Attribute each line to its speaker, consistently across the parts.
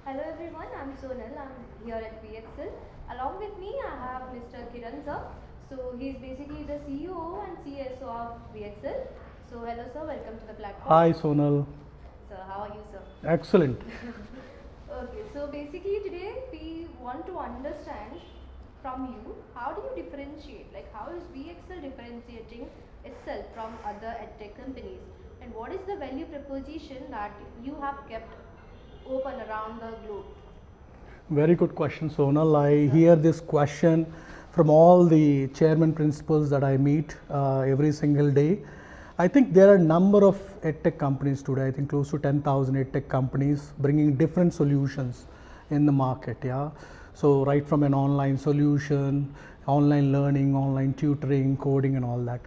Speaker 1: Hello everyone, I'm Sonal. I'm here at WeXL. Along with me, I have Mr. Kiran sir. So he's basically the CEO and CSO of WeXL. So hello sir, welcome to the platform.
Speaker 2: Hi Sonal.
Speaker 1: Sir, how are you sir?
Speaker 2: Excellent.
Speaker 1: Okay, so basically today we want to understand from you, how do you differentiate? Like how is WeXL differentiating itself from other edtech companies? And what is the value proposition that you have kept open around the globe?
Speaker 2: Very good question, Sonal. I hear this question from all the chairman principals that I meet every single day. I think there are a number of edtech companies today. I think close to 10,000 edtech companies bringing different solutions in the market. Yeah. So right from an online solution, online learning, online tutoring, coding, and all that.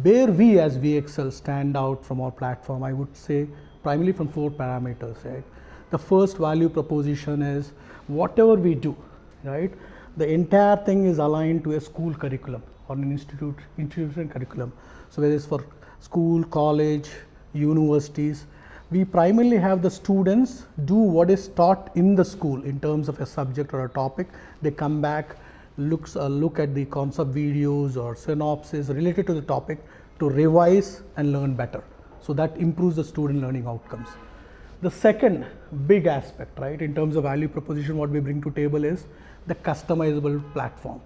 Speaker 2: Where we as WeXL stand out from our platform, I would say primarily from four parameters. Right. The first value proposition is whatever we do, right? The entire thing is aligned to a school curriculum or an institution curriculum. So whether it's for school, college, universities, we primarily have the students do what is taught in the school in terms of a subject or a topic. They come back, look at the concept videos or synopsis related to the topic to revise and learn better. So that improves the student learning outcomes. The second big aspect, right, in terms of value proposition, what we bring to table is the customizable platform.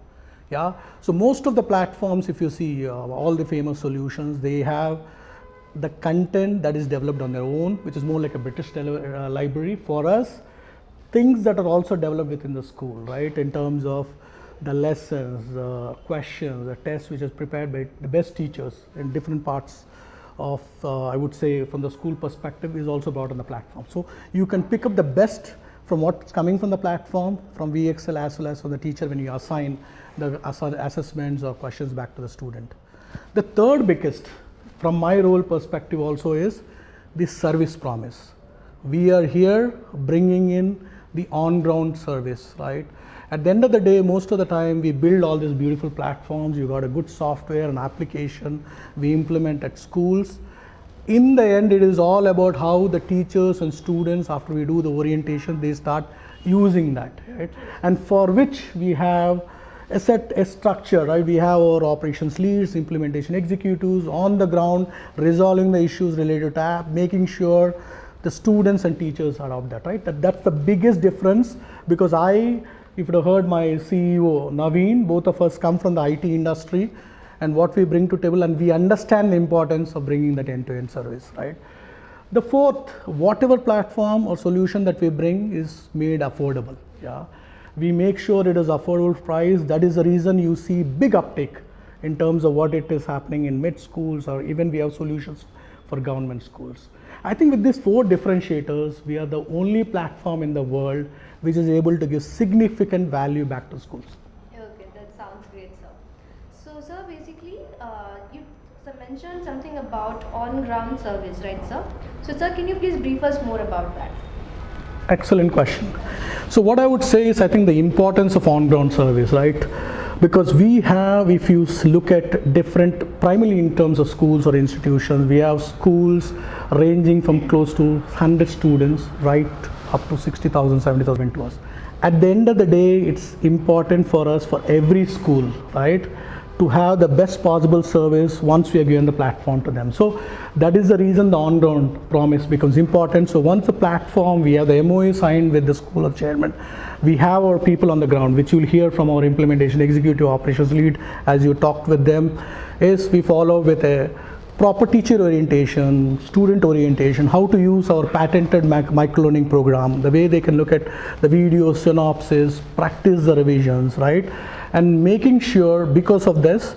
Speaker 2: Yeah. So most of the platforms, if you see all the famous solutions, they have the content that is developed on their own, which is more like a British library. For us, things that are also developed within the school, right, in terms of the lessons, the questions, the tests, which is prepared by the best teachers in different parts of I would say from the school perspective, is also brought on the platform. So you can pick up the best from what's coming from the platform, from WeXL, as well as from the teacher when you assign the assessments or questions back to the student. The third biggest from my role perspective also is the service promise. We are here bringing in the on-ground service, right? At the end of the day, most of the time we build all these beautiful platforms, you got a good software and application, we implement at schools. In the end, it is all about how the teachers and students, after we do the orientation, they start using that, right? And for which we have a structure, right? We have our operations leads, implementation executives on the ground, resolving the issues related to app, making sure the students and teachers are of that, right? That's the biggest difference, because if you have heard my CEO, Naveen, both of us come from the IT industry, and what we bring to table, and we understand the importance of bringing that end-to-end service, right? The fourth, whatever platform or solution that we bring is made affordable. Yeah, we make sure it is affordable price. That is the reason you see big uptake in terms of what it is happening in mid schools, or even we have solutions for government schools. I think with these four differentiators, we are the only platform in the world which is able to give significant value back to schools.
Speaker 1: Okay, that sounds great, sir. So, sir, basically, you mentioned something about on-ground service, right, sir? So, sir, can you please brief us more about that?
Speaker 2: Excellent question. So what I would say is, I think the importance of on-ground service, right? Because we have, if you look at different, primarily in terms of schools or institutions, we have schools ranging from close to 100 students right up to 60,000, 70,000 to us. At the end of the day, it's important for us, for every school, right, to have the best possible service once we are given the platform to them. So that is the reason the on-ground promise becomes important. So once the platform, we have the MOA signed with the school or chairman, we have our people on the ground, which you'll hear from our implementation executive operations lead as you talked with them, is we follow with a proper teacher orientation, student orientation, how to use our patented micro-learning program, the way they can look at the video synopsis, practice the revisions, right? And making sure, because of this,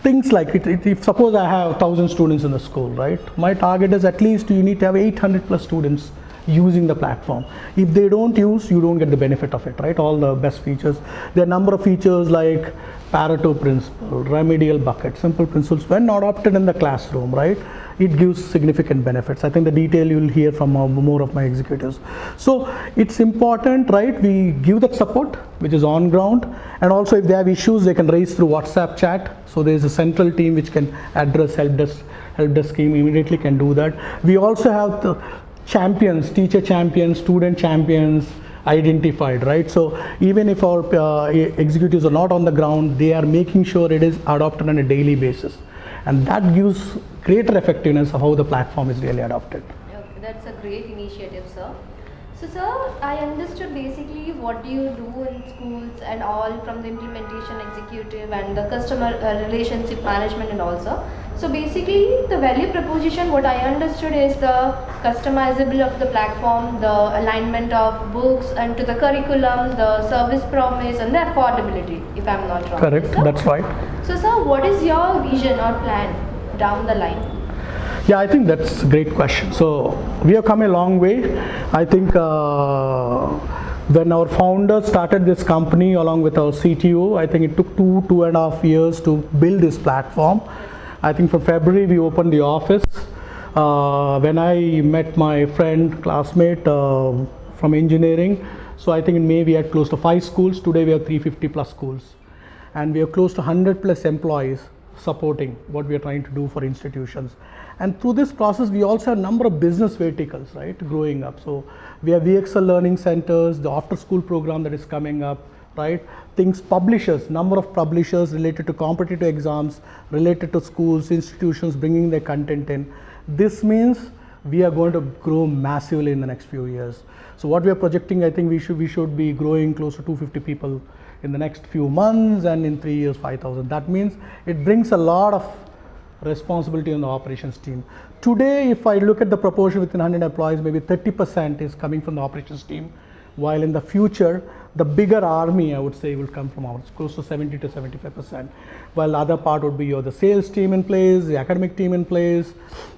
Speaker 2: things like if suppose I have 1,000 students in the school, right? My target is at least you need to have 800 plus students using the platform. If they don't use, you don't get the benefit of it, right? All the best features. There are a number of features like Pareto principle, remedial bucket, simple principles, when adopted in the classroom, right? It gives significant benefits. I think the detail you'll hear from more of my executives. So it's important, right? We give that support, which is on ground, and also if they have issues, they can raise through WhatsApp chat. So there's a central team which can address help desk team immediately can do that. We also have the champions, teacher champions, student champions identified, right? So even if our executives are not on the ground, they are making sure it is adopted on a daily basis. And that gives greater effectiveness of how the platform is really adopted.
Speaker 1: Okay, that's a great initiative, sir. So, sir, I understood basically what you do in schools and all from the implementation executive and the customer relationship management and also. So, basically, the value proposition, what I understood is the customizability of the platform, the alignment of books and to the curriculum, the service promise, and the affordability, if I'm not wrong.
Speaker 2: Correct,
Speaker 1: Sir?
Speaker 2: that's right.
Speaker 1: So, sir, what is your vision or plan down the line?
Speaker 2: Yeah, I think that's a great question. So we have come a long way. I think when our founder started this company along with our CTO, I think it took 2.5 years to build this platform. I think from February we opened the office. When I met my friend, classmate from engineering, so I think in May we had close to 5 schools. Today we have 350 plus schools. And we have close to 100 plus employees supporting what we are trying to do for institutions. And through this process, we also have a number of business verticals, right, growing up. So we have WeXL learning centers, the after school program that is coming up, right? Things, publishers, number of publishers related to competitive exams, related to schools, institutions, bringing their content in. This means we are going to grow massively in the next few years. So what we are projecting, I think we should be growing close to 250 people in the next few months, and in 3 years, 5,000. That means it brings a lot of responsibility on the operations team. Today, if I look at the proportion within 100 employees, maybe 30% is coming from the operations team, while in the future, the bigger army, I would say, will come from ours, close to 70 to 75%, while the other part would be the sales team in place, the academic team in place,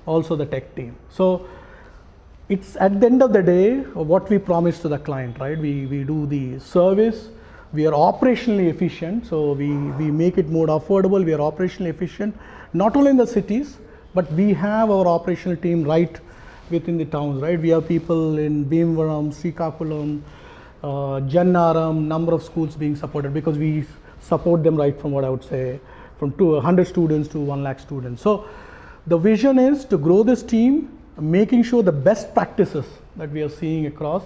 Speaker 2: also the tech team. So it's at the end of the day, what we promise to the client, right? We do the service, we are operationally efficient, so we make it more affordable, we are operationally efficient, not only in the cities, but we have our operational team right within the towns, right? We have people in Bhimavaram, Srikakulam, Jannaram, number of schools being supported, because we support them right from what I would say, from 200 students to 1 lakh students. So the vision is to grow this team, making sure the best practices that we are seeing across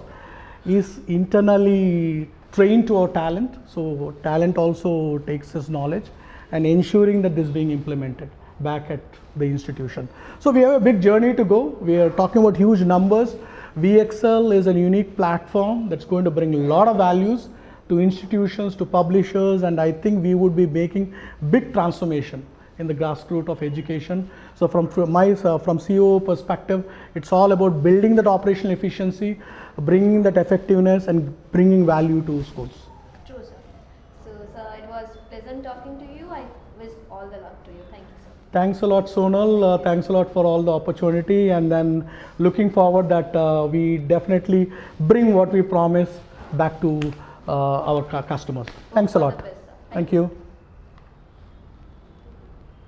Speaker 2: is internally trained to our talent. So talent also takes this knowledge and ensuring that this is being implemented back at the institution. So we have a big journey to go. We are talking about huge numbers. WeXL is a unique platform that's going to bring a lot of values to institutions, to publishers, and I think we would be making big transformation in the grassroots of education. So from COO perspective, it's all about building that operational efficiency, bringing that effectiveness, and bringing value to schools.
Speaker 1: True, sir. So, sir, it was pleasant talking to you. I wish all the luck to you. Thank you, sir.
Speaker 2: Thanks a lot, Sonal. Thanks a lot for all the opportunity, and then looking forward that we definitely bring what we promise back to our customers. Thanks a
Speaker 1: All
Speaker 2: lot.
Speaker 1: the best, sir.
Speaker 2: Thank you.